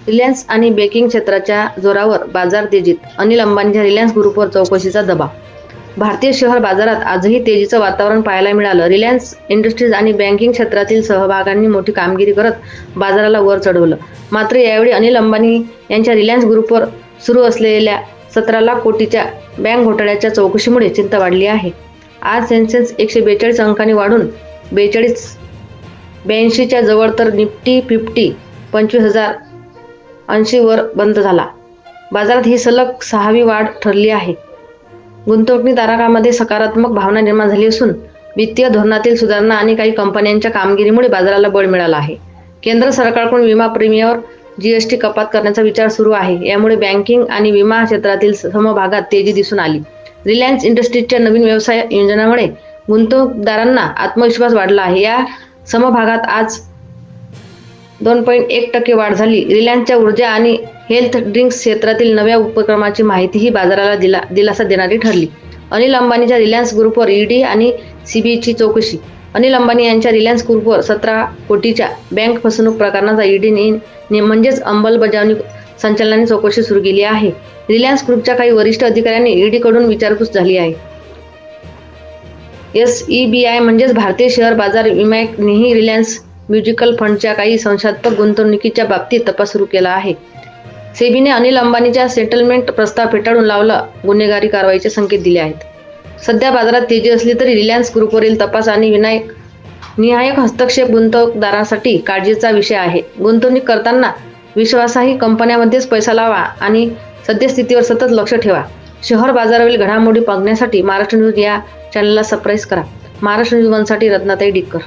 Reliance आणि banking क्षेत्राच्या जोरावर बाजार तेजीत, अनिल अंबानीच्या रिलायन्स ग्रुपवर चौकशीचा दबाव. भारतीय शेअर बाजारात आजही तेजीचं वातावरण पाहायला मिळालं. रिलायन्स इंडस्ट्रीज आणि बँकिंग क्षेत्रातील समभागांनी मोठी कामगिरी करत बाजाराला वर चढवलं. मात्र यावेळी अनिल अंबानी यांच्या रिलायन्स ग्रुपवर सुरू असलेल्या 17 लाख कोटीच्या बँक घोटाळ्याच्या चौकशीमुळे चिंता वाढली आहे. आज सेन्सेक्स 142 अंकांनी वाढून 82 च्या जवळ तर निफ्टी 50 25,080 वर बंद झाला. बाजारात ही सलग 6वी वाढ ठरली आहे. गुंतवणूकदारांमध्ये सकारात्मक भावना निर्माण झाली असून वित्तीय धोरणातील सुधारणा आणि काही कंपन्यांच्या कामगिरीमुळे बाजाराला बळ मिळालं आहे. केंद्र सरकारकडून विमा प्रीमियमवर जीएसटी कपात करण्याचा विचार सुरू आहे. यामुळे बँकिंग आणि विमा क्षेत्रातील समभागात तेजी दिसून आली. रिलायन्स इंडस्ट्रीजच्या नवीन व्यवसाय योजनांमुळे गुंतवणूकदारांना आत्मविश्वास वाढला आहे. या समभागात आज 2.1% वाढ झाली. रिलायन्सच्या ऊर्जा आणि हेल्थ ड्रिंक्स क्षेत्रातील नव्या उपक्रमाची माहितीही बाजाराला दिलासा देणारी ठरली. अनिल अंबानीच्या रिलायन्स ग्रुपवर ईडी आणि सीबीआयची चौकशी. अनिल अंबानी यांच्या रिलायन्स ग्रुपवर 17 कोटीच्या बँक फसवणूक प्रकरणाचा ईडीने म्हणजेच अंमलबजावणी संचालनाने चौकशी सुरू केली आहे. रिलायन्स ग्रुपच्या काही वरिष्ठ अधिकाऱ्यांनी ईडीकडून विचारपूस झाली आहे. SEBI म्हणजेच भारतीय शेअर बाजार विम्यानेही रिलायन्स म्युच्युअल फंडच्या काही संशयास्पद गुंतवणुकीच्या बाबतीत तपास सुरू केला आहे. सेबीने अनिल अंबानीचा सेटलमेंट प्रस्ताव फेटाळून लावला, गुन्हेगारी कारवाईचे संकेत दिले आहेत. सध्या बाजारात तेजी असली तरी रिलायन्स ग्रुपवरील तपास आणि निर्णायक हस्तक्षेप गुंतवणूकदारांसाठी काळजीचा विषय आहे. गुंतवणूक करताना विश्वासार्ह कंपन्यांमध्येच पैसा लावा आणि सद्यस्थितीवर सतत लक्ष ठेवा. शेअर बाजारावरील घडामोडी पाहण्यासाठी महाराष्ट्र न्यूज या चॅनलला सबस्क्राईब करा. महाराष्ट्र न्यूज 1 साठी रत्नाताई डिक्कर.